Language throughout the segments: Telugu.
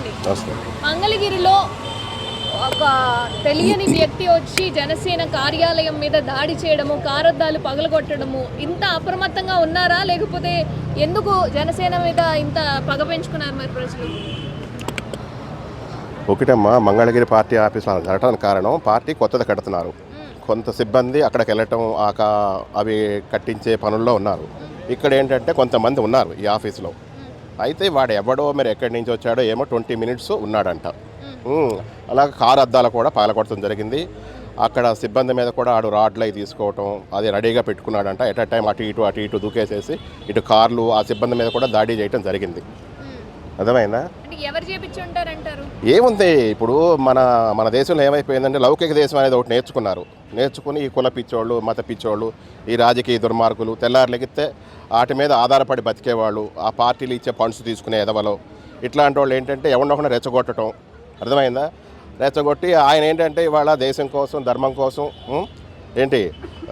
అండి. మంగళగిరిలో ఒక తెలియని వ్యక్తి వచ్చి జనసేన కార్యాలయం మీద దాడి చేయడము, కారద్దాలు పగలగొట్టడము, ఇంత అప్రమత్తంగా ఉన్నారా? లేకపోతే ఎందుకు జనసేన మీద ఇంత పగ పెంచుకున్నారు మరి ప్రజలు? ఒకటమ్మా, మంగళగిరి పార్టీ ఆఫీసులో జరగడానికి కారణం పార్టీ కొత్తది కడుతున్నారు. కొంత సిబ్బంది అక్కడికి వెళ్ళటం అవి కట్టించే పనుల్లో ఉన్నారు. ఇక్కడ ఏంటంటే కొంతమంది ఉన్నారు ఈ ఆఫీసులో. అయితే వాడు ఎవడో మరి ఎక్కడి నుంచి వచ్చాడో ఏమో 20 మినిట్స్ ఉన్నాడంట. అలాగే కారు అద్దాలు కూడా పగలగొట్టడం జరిగింది. అక్కడ సిబ్బంది మీద కూడా ఆడు రాడ్లు అవి తీసుకోవటం అది రెడీగా పెట్టుకున్నాడంట. ఎట్ అ టైం అటు ఇటు దూకేసేసి ఇటు కార్లు ఆ సిబ్బంది మీద కూడా దాడి చేయడం జరిగింది. అర్థమైందా? ఎవరు చేపించుంటారంటారు? ఏముంది, ఇప్పుడు మన దేశంలో ఏమైపోయిందంటే లౌకిక దేశం అనేది ఒకటి నేర్చుకుని ఈ కుల పిచ్చోళ్ళు, మత పిచ్చోళ్ళు, ఈ రాజకీయ దుర్మార్గులు తెల్లారులెగితే వాటి మీద ఆధారపడి బతికేవాళ్ళు, ఆ పార్టీలు ఇచ్చే ఫండ్స్ తీసుకునే ఎదవలో ఇట్లాంటి వాళ్ళు ఏంటంటే ఎవరినొకరిని రెచ్చగొట్టడం. అర్థమైందా? రెచ్చగొట్టి ఆయన ఏంటంటే ఇవాళ దేశం కోసం, ధర్మం కోసం,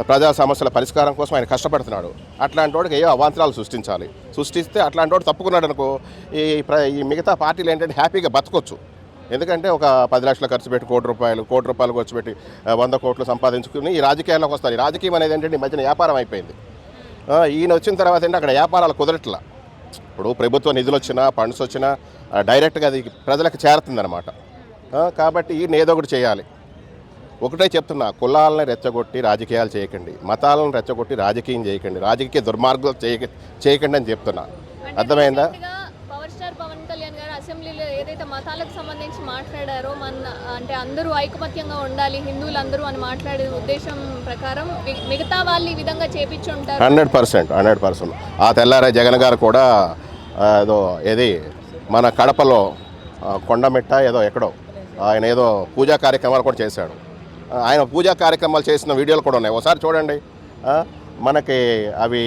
ప్రజా సమస్యల పరిష్కారం కోసం ఆయన కష్టపడుతున్నాడు. అట్లాంటి వాడికి ఏవో అవాంతరాలు సృష్టిస్తే అట్లాంటి వాడు తప్పుకున్నాడు అనుకో, ఈ మిగతా పార్టీలు ఏంటంటే హ్యాపీగా బతకొచ్చు. ఎందుకంటే ఒక 10 లక్షలు ఖర్చు పెట్టి కోటి రూపాయలు ఖర్చు పెట్టి 100 కోట్లు సంపాదించుకుని ఈ రాజకీయాల్లోకి వస్తారు. ఈ రాజకీయం అనేది ఏంటంటే ఈ మధ్యన వ్యాపారం అయిపోయింది. ఈయన వచ్చిన తర్వాత ఏంటంటే అక్కడ వ్యాపారాలు కుదరట్లా. ఇప్పుడు ప్రభుత్వ నిధులు వచ్చినా, ఫండ్స్ వచ్చినా డైరెక్ట్గా అది ప్రజలకు చేరుతుందన్నమాట. కాబట్టి ఈయన ఏదో ఒకటి చేయాలి. ఒకటే చెప్తున్నా, కులాలను రెచ్చగొట్టి రాజకీయాలు చేయకండి, మతాలను రెచ్చగొట్టి రాజకీయం చేయకండి, రాజకీయ దుర్మార్గాలు చేయకండి అని చెప్తున్నా. అర్థమైందా? పవర్ స్టార్ పవన్ కళ్యాణ్ గారు అసెంబ్లీలో ఏదైతే మతాలకు సంబంధించి మాట్లాడారో, అంటే అందరూ ఐకమత్యంగా ఉండాలి, హిందువులు అందరూ అని మాట్లాడే ఉద్దేశం ప్రకారం మిగతా వాళ్ళు ఈ విధంగా చేపించుంటారు. 100%. ఆ తెల్లారే జగన్ గారు కూడా మన కడపలో కొండమిట్ట ఎక్కడో ఆయన పూజా కార్యక్రమాలు కూడా చేశాడు. ఆయన పూజా కార్యక్రమాలు చేసిన వీడియోలు కూడా ఉన్నాయి, ఒకసారి చూడండి. మనకి అవి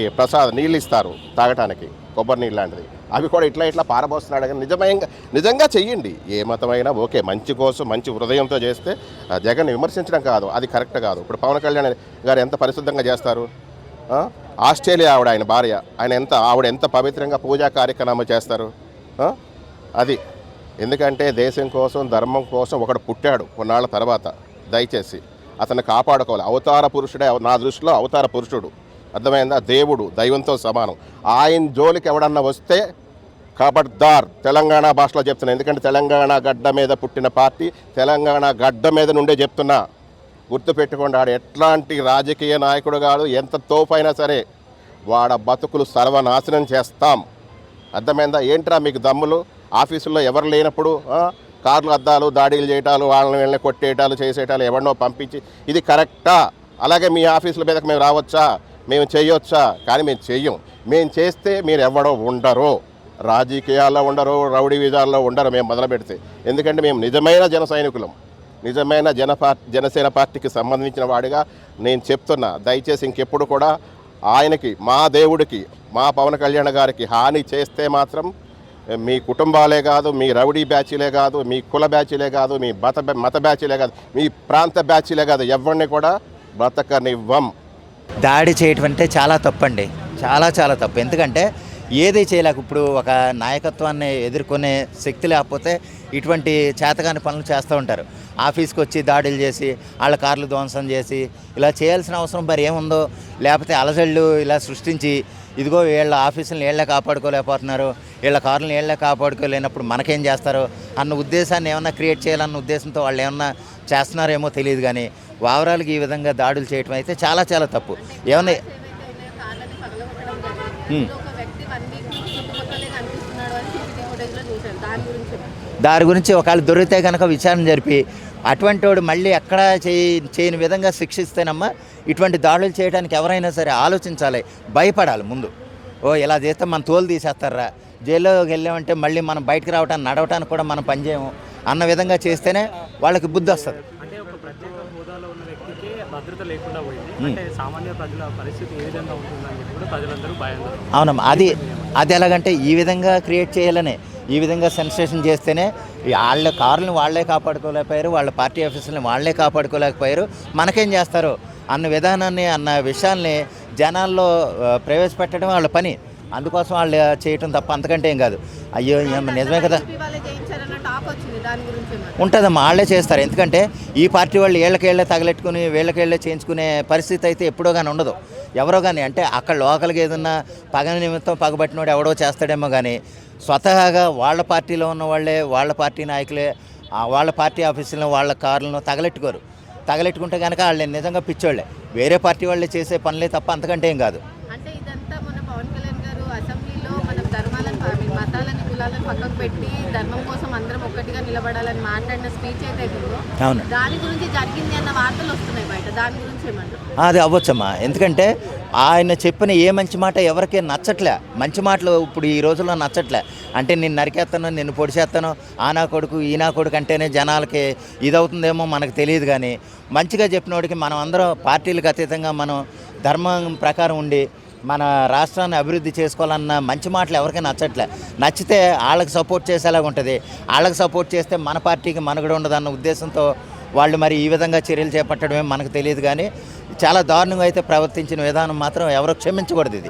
నీళ్ళు ఇస్తారు తాగటానికి, కొబ్బరి నీళ్ళు లాంటిది, అవి కూడా ఇట్లా పారబోస్తున్నాడు. కానీ నిజంగా చెయ్యండి. ఏ మతమైనా ఓకే, మంచి కోసం మంచి హృదయంతో చేస్తే జగన్ విమర్శించడం కాదు, అది కరెక్ట్ కాదు. ఇప్పుడు పవన్ కళ్యాణ్ గారు ఎంత పరిశుద్ధంగా చేస్తారు. ఆస్ట్రేలియా ఆయన భార్య, ఆవిడ ఎంత పవిత్రంగా పూజా కార్యక్రమాలు చేస్తారు. అది ఎందుకంటే దేశం కోసం, ధర్మం కోసం ఒకడు పుట్టాడు కొన్నాళ్ళ తర్వాత. దయచేసి అతన్ని కాపాడుకోవాలి. అవతార పురుషుడే, నా దృష్టిలో అవతార పురుషుడు. అర్థమైందా? దేవుడు, దైవంతో సమానం. ఆయన జోలికి ఎవడన్నా వస్తే ఖబర్దార్, తెలంగాణ భాషలో చెప్తున్నా. ఎందుకంటే తెలంగాణ గడ్డ మీద పుట్టిన పార్టీ, తెలంగాణ గడ్డ మీద నుండే చెప్తున్నా. గుర్తుపెట్టుకోండి, ఆడు ఎట్లాంటి రాజకీయ నాయకుడు కాదు, ఎంత తోపైనా సరే వాడ బతుకులు సర్వనాశనం చేస్తాం. అర్థమైందా? ఏంట్రా మీకు దమ్ములు? ఆఫీసుల్లో ఎవరు లేనప్పుడు కార్లు అద్దాలు దాడులు చేయటాలు, వాళ్ళని కొట్టేయటాలు, చేసేటాలు, ఎవరినో పంపించి, ఇది కరెక్టా? అలాగే మీ ఆఫీసుల మీదకి మేము రావచ్చా, మేము చేయొచ్చా? కానీ మేము చెయ్యం. మేము చేస్తే మీరు ఎవడో ఉండరు, రాజకీయాల్లో ఉండరు, రౌడీ విజాల్లో ఉండరు మేము మొదలు పెడితే. ఎందుకంటే మేము నిజమైన జన సైనికులం, నిజమైన జనసేన పార్టీకి సంబంధించిన వాడిగా నేను చెప్తున్నా. దయచేసి ఇంకెప్పుడు కూడా ఆయనకి, మా దేవుడికి, మా పవన్ కళ్యాణ్ గారికి హాని చేస్తే మాత్రం మీ కుటుంబాలే కాదు, మీ రౌడీ బ్యాచీలే కాదు, మీ కుల బ్యాచీలే కాదు, మీ మత బ్యాచీలే కాదు, మీ ప్రాంత బ్యాచీలే కాదు, ఎవరిని కూడా బ్రతకనివ్వం. దాడి చేయటం అంటే చాలా తప్పండి, చాలా తప్పు. ఎందుకంటే ఏది చేయలేక, ఇప్పుడు ఒక నాయకత్వాన్ని ఎదుర్కొనే శక్తి లేకపోతే ఇటువంటి చేతకాని పనులు చేస్తూ ఉంటారు. ఆఫీస్కి వచ్చి దాడులు చేసి, వాళ్ళ కార్లు ధ్వంసం చేసి, ఇలా చేయాల్సిన అవసరం మరి ఏముందో. లేకపోతే అలజళ్ళు ఇలా సృష్టించి, ఇదిగో వీళ్ళ ఆఫీసులను వీళ్ళే కాపాడుకోలేకపోతున్నారు, వీళ్ళ కార్లను వీళ్ళే కాపాడుకోలేనప్పుడు మనకేం చేస్తారు అన్న ఉద్దేశాన్ని ఏమన్నా క్రియేట్ చేయాలన్న ఉద్దేశంతో వాళ్ళు ఏమన్నా చేస్తున్నారేమో తెలియదు. కానీ ఓవరాల్గా ఈ విధంగా దాడులు చేయటం అయితే చాలా తప్పు. ఏమన్నా దాని గురించి ఒకవేళ దొరికితే కనుక విచారణ జరిపి అటువంటి వాడు మళ్ళీ ఎక్కడ చేయని విధంగా శిక్షిస్తేనమ్మా ఇటువంటి దాడులు చేయడానికి ఎవరైనా సరే ఆలోచించాలి, భయపడాలి ముందు. ఇలా చేస్తే మన తోలు తీసేస్తారా, జైల్లోకి వెళ్ళామంటే మళ్ళీ మనం బయటకు రావడానికి, నడవటానికి కూడా మనం పనిచేయము అన్న విధంగా చేస్తేనే వాళ్ళకి బుద్ధి వస్తుంది. అవునమ్మా, అది ఎలాగంటే ఈ విధంగా క్రియేట్ చేయాలనే, ఈ విధంగా సెన్సేషన్ చేస్తేనే వాళ్ళ కార్లను వాళ్ళే కాపాడుకోలేకపోయారు, వాళ్ళ పార్టీ ఆఫీసులను వాళ్ళే కాపాడుకోలేకపోయారు, మనకేం చేస్తారు అన్న విధానాన్ని, అన్న విషయాల్ని జనాల్లో ప్రవేశపెట్టడం వాళ్ళ పని. అందుకోసం వాళ్ళు చేయటం తప్ప అంతకంటే ఏం కాదు. అయ్యో నిజమే కదా. వచ్చింది దాని గురించి ఏమన్నా? ఉంటుందమ్మా, వాళ్ళే చేస్తారు. ఎందుకంటే ఈ పార్టీ వాళ్ళు వీళ్ళకేళ్ళే తగలెట్టుకుని వీళ్ళకేళ్ళే చేయించుకునే పరిస్థితి అయితే ఎప్పుడో కానీ ఉండదు. ఎవరో కానీ అంటే అక్కడ లోకల్గా ఏదన్నా పగ నిమిత్తం పగబట్టినోడు ఎవడో చేస్తాడేమో కానీ స్వతహాగా వాళ్ళ పార్టీలో ఉన్న వాళ్ళే, వాళ్ళ పార్టీ నాయకులే వాళ్ళ పార్టీ ఆఫీసులను వాళ్ళ కార్లను తగలెట్టుకోరు. తగలెట్టుకుంటే కనుక వాళ్ళు నిజంగా పిచ్చోళ్ళే. వేరే పార్టీ వాళ్ళే చేసే పనులే తప్ప అంతకంటే ఏం కాదు. అంటే ఇదంతా మొన్న పవన్ కళ్యాణ్ గారు అసెంబ్లీలో మనం ధర్మాలను మతాలని కులాలను పక్కకు పెట్టి ధర్మం కోసం అందరం ఒక్కటిగా నిలబడాలని మాట్లాడిన స్పీచ్ అయితే ఉందో అవును, దాని గురించి జరిగింది అన్న వార్తలు వస్తున్నాయి బయట. దాని గురించి ఏమంటారు? అది అవ్వచ్చమ్మా. ఎందుకంటే ఆయన చెప్పిన ఏ మంచి మాట ఎవరికీ నచ్చట్లే. మంచి మాటలు ఇప్పుడు ఈ రోజుల్లో నచ్చట్లే. అంటే నిన్ను నరికేస్తాను, నిన్ను పొడిచేస్తాను, ఆ నా కొడుకు ఈ నా కొడుకు అంటేనే జనాలకి ఇదవుతుందేమో మనకు తెలియదు. కానీ మంచిగా చెప్పినోడికి మనం అందరం పార్టీలకు అతీతంగా మనం ధర్మం ప్రకారం ఉండి మన రాష్ట్రాన్ని అభివృద్ధి చేసుకోవాలన్న మంచి మాటలు ఎవరికీ నచ్చట్లే. నచ్చితే వాళ్ళకి సపోర్ట్ చేసేలాగా ఉంటుంది. వాళ్ళకి సపోర్ట్ చేస్తే మన పార్టీకి మనుగడ ఉండదన్న ఉద్దేశంతో వాళ్ళు మరి ఈ విధంగా చర్యలు చేపట్టడమే మనకు తెలియదు. కానీ చాలా దారుణంగా అయితే ప్రవర్తించిన విధానం మాత్రం ఎవరో క్షమించకూడదు. ఇది